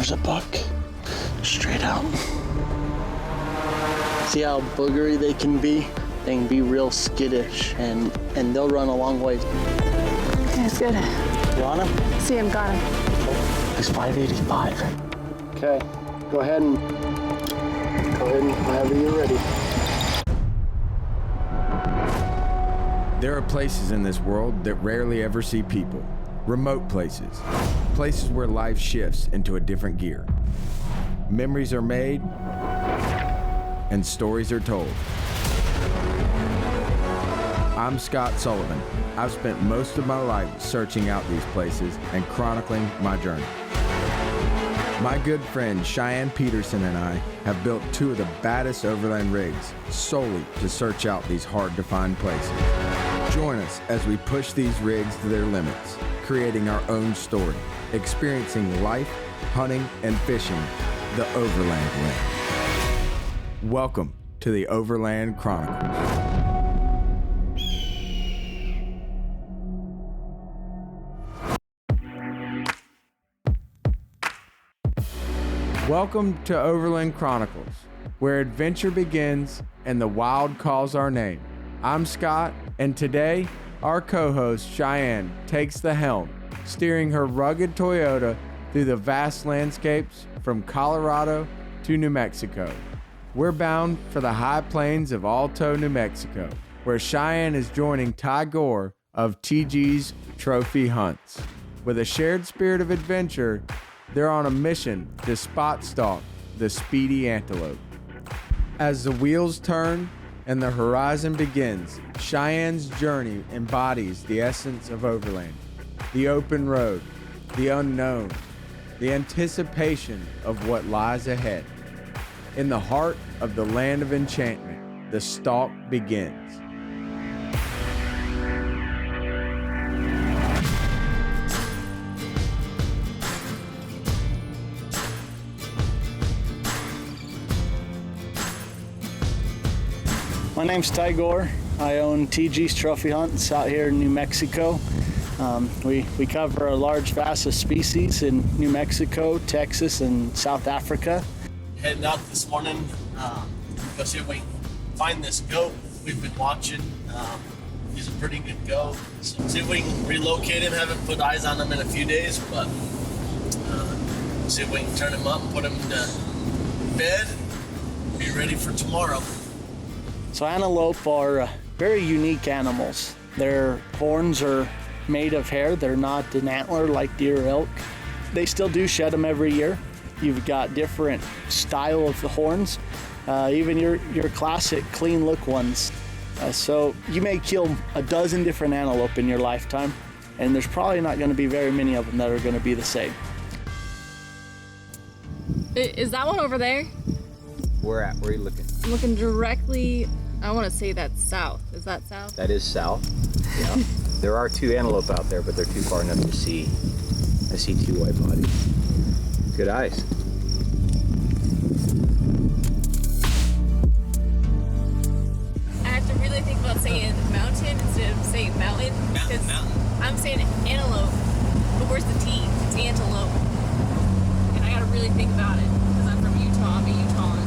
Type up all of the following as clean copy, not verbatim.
There's a buck. Straight out. See how boogery they can be? They can be real skittish, and they'll run a long way. That's good. You on him? See him, got him. He's 585. Okay, go ahead and whenever you're ready. There are places in this world that rarely ever see people. Remote places. Places where life shifts into a different gear. Memories are made and stories are told. I'm Scott Sullivan. I've spent most of my life searching out these places and chronicling my journey. My good friend Cheyenne Peterson and I have built two of the baddest overland rigs solely to search out these hard-to-find places. Join us as we push these rigs to their limits, creating our own story, experiencing life, hunting, and fishing the Overland way. Welcome to the Overland Chronicles. Welcome to Overland Chronicles, where adventure begins and the wild calls our name. I'm Scott, and today, our co-host Cheyenne takes the helm, steering her rugged Toyota through the vast landscapes from Colorado to New Mexico. We're bound for the high plains of Alto, New Mexico, where Cheyenne is joining Ty Gore of TG's Trophy Hunts. With a shared spirit of adventure, they're on a mission to spot stalk the speedy antelope. As the wheels turn and the horizon begins, Cheyenne's journey embodies the essence of Overland. The open road, the unknown, the anticipation of what lies ahead. In the heart of the land of enchantment, the stalk begins. My name's Ty Gore. I own TG's Trophy Hunts out here in New Mexico. We cover a large vast of species in New Mexico, Texas, and South Africa. Heading out this morning, go see if we can find this goat we've been watching. He's a pretty good goat. So see if we can relocate him. Haven't put eyes on him in a few days, but see if we can turn him up, put him to bed, be ready for tomorrow. So antelope are very unique animals. Their horns are made of hair. They're not an antler like deer or elk. They still do shed them every year. You've got different style of the horns, even your classic clean look ones. So you may kill a dozen different antelope in your lifetime, and there's probably not going to be very many of them that are going to be the same. Is that one over there? Where are you looking? I'm looking directly, I want to say that's south. Is that south? That is south. Yeah. There are two antelope out there, but they're too far enough to see. I see two white bodies. Good eyes. I have to really think about saying mountain instead of saying mountain. Mountain. I'm saying antelope, but where's the T? It's antelope. And I gotta really think about it, because I'm from Utah, I'm a Utahan.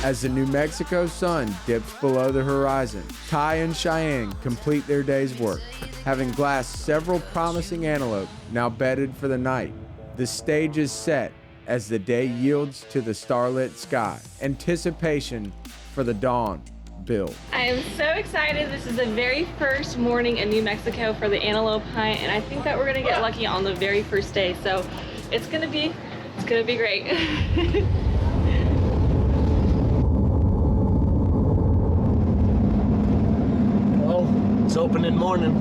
As the New Mexico sun dips below the horizon, Ty and Cheyenne complete their day's work, having glassed several promising antelope now bedded for the night. The stage is set as the day yields to the starlit sky. Anticipation for the dawn builds. I am so excited. This is the very first morning in New Mexico for the antelope hunt, and I think that we're gonna get lucky on the very first day. So it's gonna be great. It's opening morning.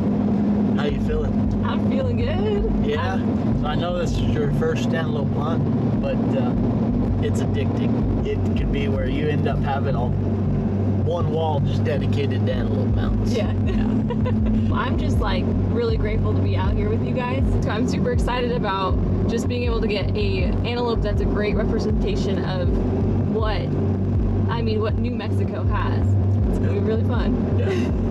How you feeling? I'm feeling good. Yeah. So I know this is your first antelope hunt, but it's addicting. It can be where you end up having one wall just dedicated to antelope mounts. Yeah. I'm just like really grateful to be out here with you guys. I'm super excited about just being able to get a antelope that's a great representation of what New Mexico has. It's gonna be really fun. Yeah.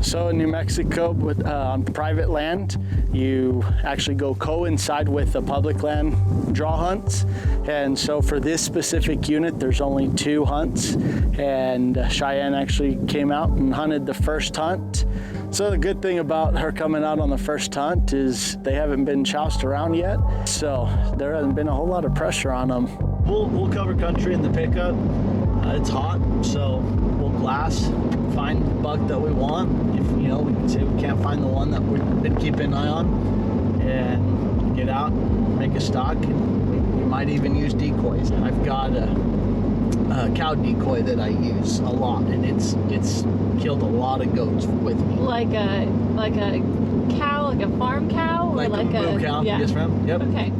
So in New Mexico, on private land, you actually go coincide with the public land draw hunts. And so for this specific unit, there's only 2 hunts. And Cheyenne actually came out and hunted the first hunt. So the good thing about her coming out on the first hunt is they haven't been choused around yet. So there hasn't been a whole lot of pressure on them. We'll cover country in the pickup. It's hot, so we'll glass, find the buck that we want. If we can say we can't find the one that we've been keeping an eye on, and get out, make a stock, and we might even use decoys. I've got a cow decoy that I use a lot, and it's killed a lot of goats with me. Like a cow, like a farm cow, or like a moo cow. Yeah. Yes, ma'am. Yep. Okay.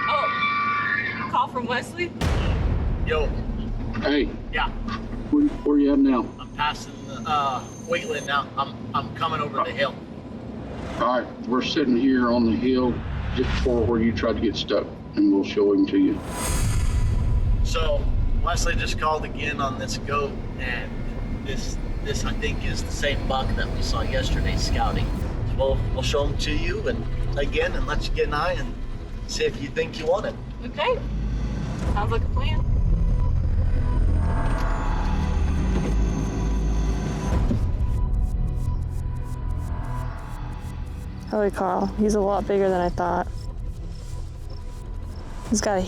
Oh, call from Wesley. Yo. Hey, Yeah. where you at now? I'm passing the Wheatland now. I'm coming over the hill. All right, we're sitting here on the hill just before where you tried to get stuck, and we'll show him to you. So Wesley just called again on this goat, and this I think is the same buck that we saw yesterday scouting. So we'll show him to you and let you get an eye and see if you think you want it. Okay. Sounds like a plan. Holy cow, he's a lot bigger than I thought. He's got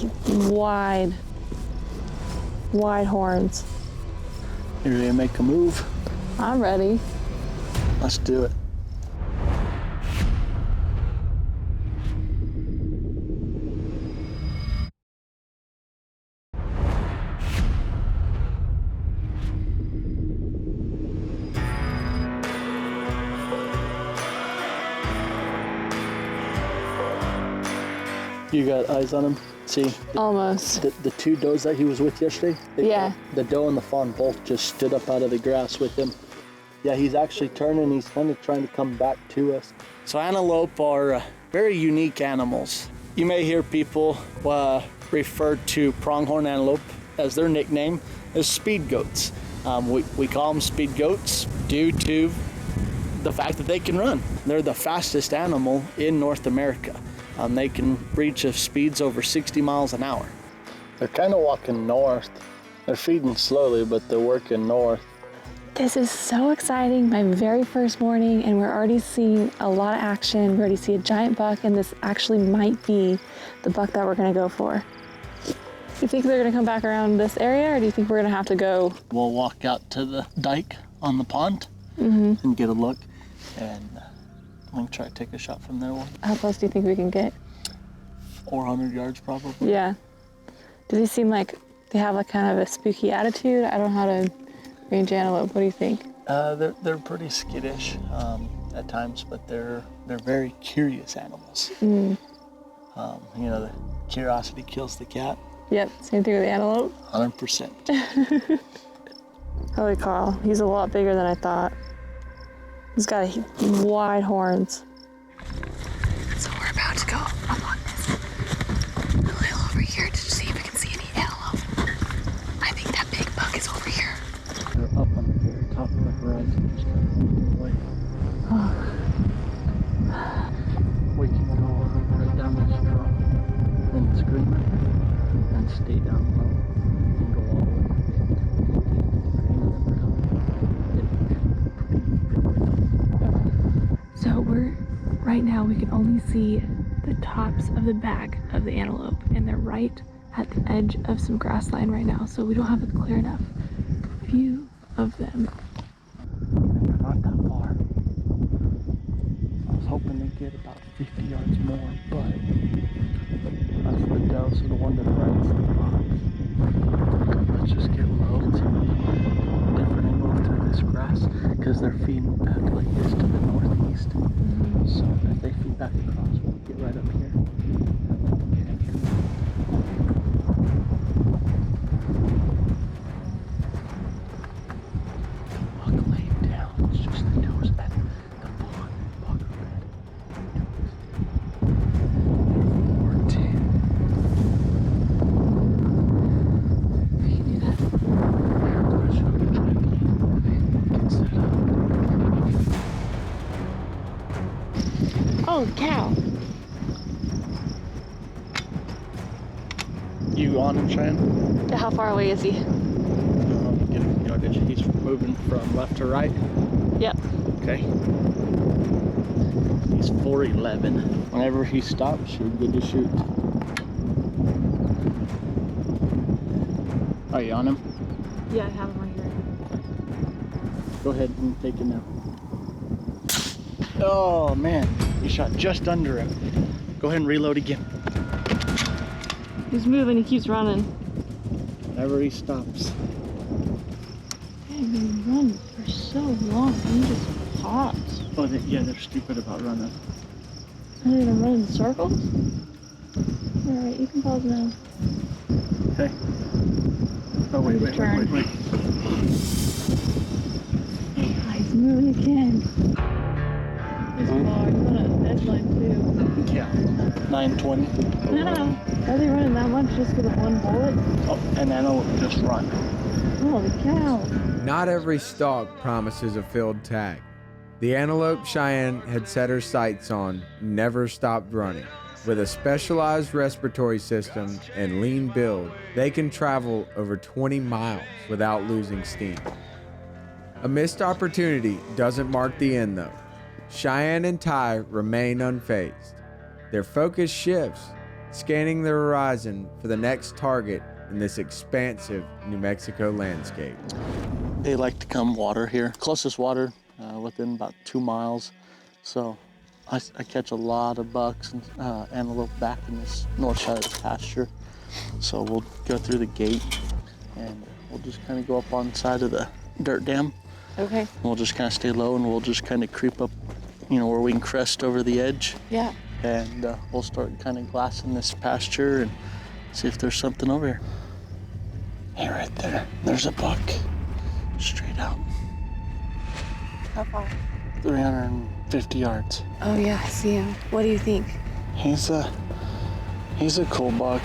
wide horns. You ready to make a move? I'm ready. Let's do it. You got eyes on him? See? Almost. The 2 does that he was with yesterday? Yeah. The doe and the fawn both just stood up out of the grass with him. Yeah, he's actually turning. He's kind of trying to come back to us. So antelope are very unique animals. You may hear people refer to pronghorn antelope as their nickname as speed goats. We call them speed goats due to the fact that they can run. They're the fastest animal in North America. They can reach speeds over 60 miles an hour. They're kind of walking north. They're feeding slowly, but they're working north. This is so exciting, my very first morning, and we're already seeing a lot of action. We already see a giant buck, and this actually might be the buck that we're gonna go for. Do you think they're gonna come back around this area, or do you think we're gonna have to go? We'll walk out to the dike on the pond and get a look, and I'm gonna try to take a shot from there. How close do you think we can get? 400 yards probably. Yeah. Do they seem like they have like kind of a spooky attitude? I don't know how to range antelope. What do you think? They're pretty skittish at times, but they're very curious animals. The curiosity kills the cat. Yep, same thing with the antelope. 100%. Holy cow, he's a lot bigger than I thought. He's got wide horns. So we're about to go up on this hill over here to see if we can see any antelope. I think that big buck is over here. They're up on the very top of the horizon, just kind of moving away. We can go right down this drop and scream it and stay down low and go all the way. So right now we can only see the tops of the back of the antelope, and they're right at the edge of some grassland right now, so we don't have a clear enough view of them. They're not that far. I was hoping they'd get about 50 yards more, but that's the doe, so the one to the right is the box. Let's just get low and see what different and move through this grass, because they're feeding back like this to the northeast. So if they feed back across, we'll get right up here. Buck laid down. It's just the does at the pond. Buck red. 14. We can do that. You on him, Cheyenne? How far away is he? Get a yardage. He's moving from left to right. Yep. Okay. He's 411. Whenever he stops, you're good to shoot. Are you on him? Yeah, I have him right here. Go ahead and take him now. Oh man, you shot just under him. Go ahead and reload again. He's moving, he keeps running. Whenever he stops. I've been running for so long, he just pops. Oh, yeah, they're stupid about running. I don't even run in circles? Alright, you can pause now. Okay. Oh, wait. He's moving again. He's far, he's on a deadline too. Yeah. 920. No. Are they running that much just with a one bullet? Oh, and then it'll just run. Holy cow. Not every stalk promises a filled tag. The antelope Cheyenne had set her sights on never stopped running. With a specialized respiratory system and lean build, they can travel over 20 miles without losing steam. A missed opportunity doesn't mark the end though. Cheyenne and Ty remain unfazed. Their focus shifts, scanning the horizon for the next target in this expansive New Mexico landscape. They like to come water here. Closest water within about 2 miles. So I catch a lot of bucks and antelope back in this north side of the pasture. So we'll go through the gate and we'll just kind of go up on the side of the dirt dam. Okay. We'll just kind of stay low and we'll just kind of creep up, where we can crest over the edge. Yeah. And we'll start kind of glassing this pasture and see if there's something over here. Hey, right there. There's a buck. Straight out. How far? 350 yards. Oh yeah, I see him. What do you think? He's a cool buck.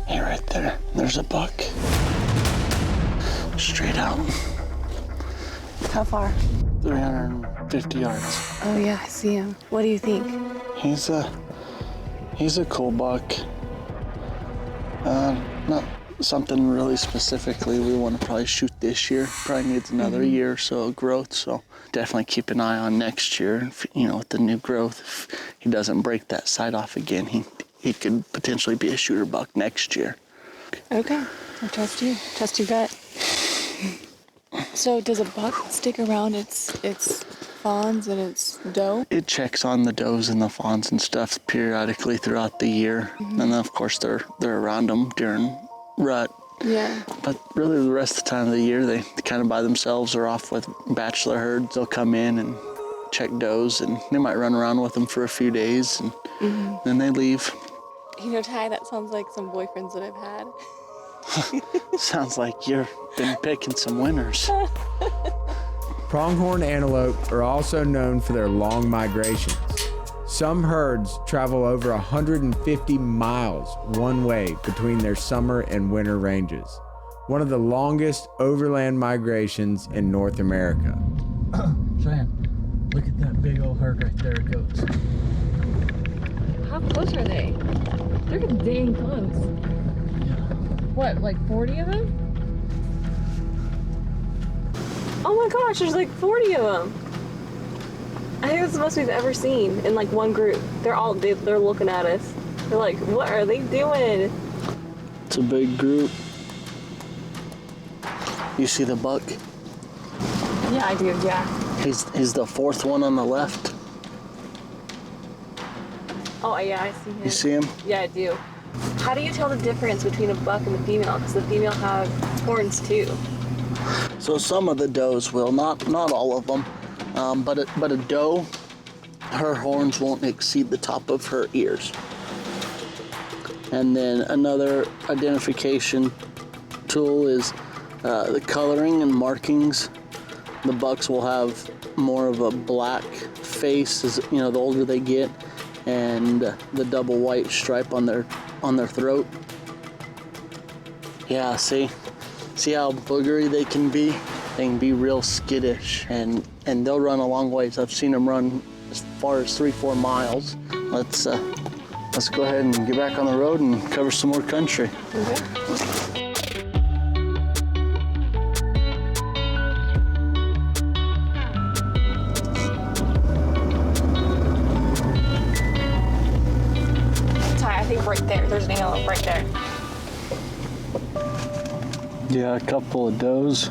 Hey, right there. There's a buck. Straight out. How far? 350 yards. Oh yeah, I see him. What do you think? He's a cool buck. Not something really specifically we want to probably shoot this year. Probably needs another year or so of growth. So definitely keep an eye on next year. If, with the new growth, if he doesn't break that sight off again, he could potentially be a shooter buck next year. Okay, I trust you. Trust your gut. So does a buck stick around its fawns and its doe? It checks on the does and the fawns and stuff periodically throughout the year. And then of course they're around them during rut. Yeah. But really the rest of the time of the year, they kind of by themselves or off with bachelor herds. They'll come in and check does and they might run around with them for a few days and then they leave. Ty, that sounds like some boyfriends that I've had. Sounds like you've been picking some winners. Pronghorn antelope are also known for their long migrations. Some herds travel over 150 miles one way between their summer and winter ranges, one of the longest overland migrations in North America. Cheyenne, look at that big old herd right there, it goes. How close are they? They're dang close. What, like 40 of them? Oh my gosh, there's like 40 of them. I think that's the most we've ever seen in like one group. They're looking at us. They're like, what are they doing? It's a big group. You see the buck? Yeah, I do, yeah. He's the fourth one on the left. Oh yeah, I see him. You see him? Yeah, I do. How do you tell the difference between a buck and the female? Because the female have horns too. So some of the does will, not all of them, but a doe, her horns won't exceed the top of her ears. And then another identification tool is the coloring and markings. The bucks will have more of a black face as the older they get, and the double white stripe on their throat. Yeah, see how boogery they can be? They can be real skittish, and they'll run a long ways. I've seen them run as far as 3-4 miles. Let's go ahead and get back on the road and cover some more country. Ty, I think right there. There's an antelope right there. Yeah, a couple of does.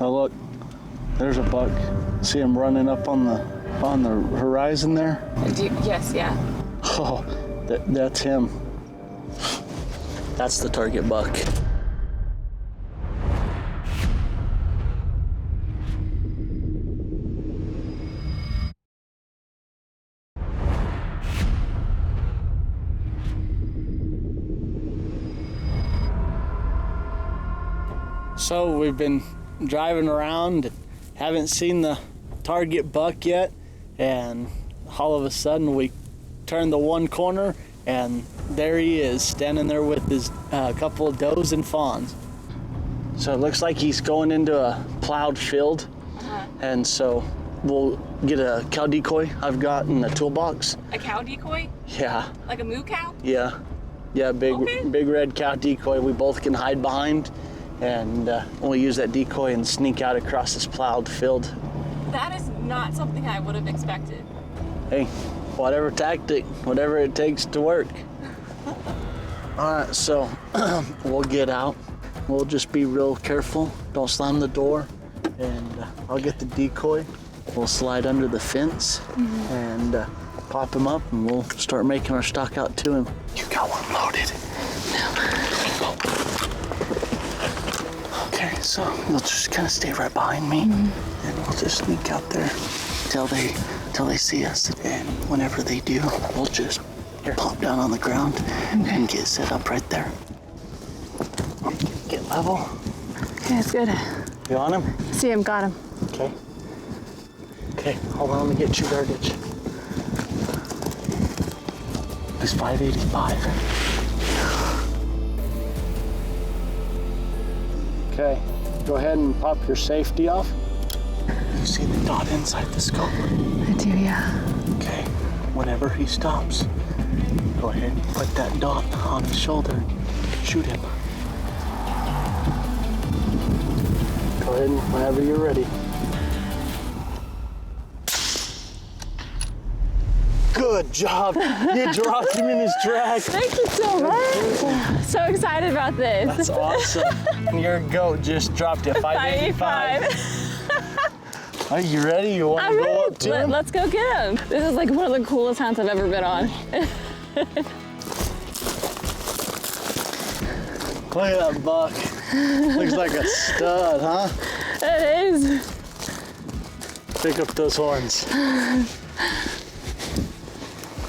Oh look, there's a buck. See him running up on the horizon there? Yes, yeah. Oh, that's him. That's the target buck. So we've been driving around, haven't seen the target buck yet, and all of a sudden we turn the one corner and there he is, standing there with his couple of does and fawns. So it looks like he's going into a plowed field, and so we'll get a cow decoy I've got in the toolbox. A cow decoy? Yeah. Like a moo cow? Yeah, big red cow decoy we both can hide behind, and we'll use that decoy and sneak out across this plowed field. That is not something I would have expected. Hey, whatever tactic, whatever it takes to work. All right, so we'll get out. We'll just be real careful. Don't slam the door, and I'll get the decoy. We'll slide under the fence and pop him up, and we'll start making our stalk out to him. You got one loaded? Okay, so you'll just kind of stay right behind me, and we'll just sneak out there till they see us. And whenever they do, we'll just pop down on the ground and get set up right there. Get level. Okay, that's good. You on him? See him, got him. Okay. Okay, hold on, let me get you garbage. He's 585. Okay, go ahead and pop your safety off. You see the dot inside the scope? I do, yeah. Okay, whenever he stops, go ahead and put that dot on his shoulder and shoot him. Go ahead and whenever you're ready. Good job. You dropped him in his tracks. Thank you so much. So excited about this. That's awesome. Your goat just dropped at 585. Are you ready? You want to go up to him? Let's go get him. This is like one of the coolest hunts I've ever been on. Look at that buck. Looks like a stud, huh? It is. Pick up those horns.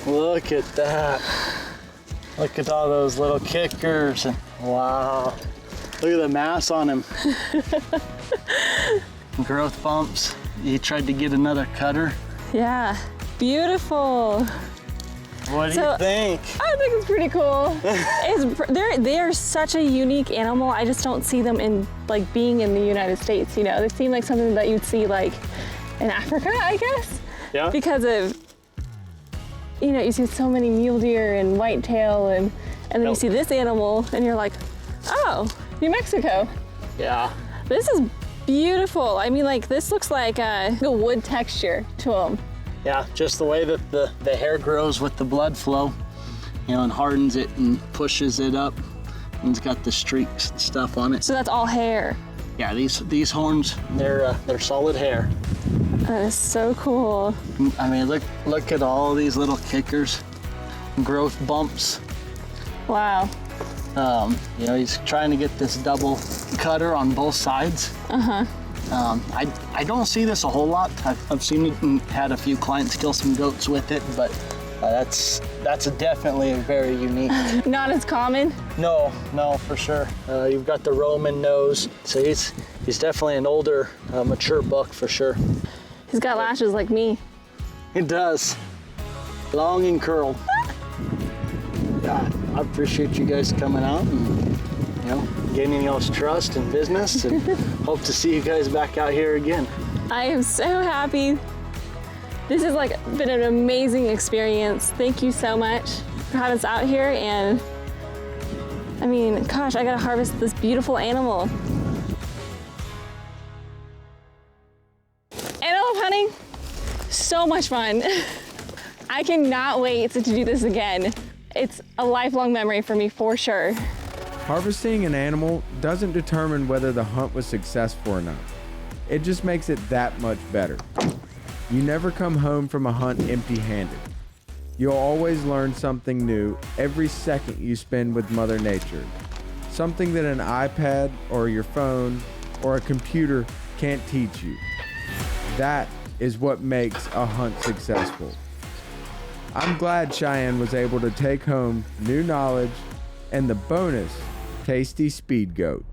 Look at that. Look at all those little kickers. Wow. Look at the mass on him. Growth bumps. He tried to get another cutter. Yeah. Beautiful. What do you think? I think it's pretty cool. They're such a unique animal. I just don't see them in like being in the United States. You know, they seem like something that you'd see like in Africa, I guess. Yeah. Because of, you know, you see so many mule deer and whitetail, and then you see this animal, and you're like, oh, New Mexico. Yeah. This is beautiful. I mean, like this looks like a wood texture to them. Yeah, just the way that the hair grows with the blood flow, you know, and hardens it and pushes it up, and it's got the streaks and stuff on it. So that's all hair. Yeah, these horns, they're solid hair. That is so cool. I mean, look at all these little kickers, growth bumps. Wow. You know, he's trying to get this double cutter on both sides. I don't see this a whole lot. I've seen it and had a few clients kill some goats with it, but that's definitely very unique. Not as common? No, for sure. You've got the Roman nose, so he's definitely an older, mature buck for sure. He's got lashes like me. He does. Long and curled. Yeah, I appreciate you guys coming out and gaining y'all's trust and business, and hope to see you guys back out here again. I am so happy. This has been an amazing experience. Thank you so much for having us out here, and I mean, gosh, I gotta harvest this beautiful animal. Antelope hunting, so much fun. I cannot wait to do this again. It's a lifelong memory for me for sure. Harvesting an animal doesn't determine whether the hunt was successful or not. It just makes it that much better. You never come home from a hunt empty-handed. You'll always learn something new every second you spend with Mother Nature. Something that an iPad or your phone or a computer can't teach you. That is what makes a hunt successful. I'm glad Cheyenne was able to take home new knowledge and the bonus, tasty speed goat.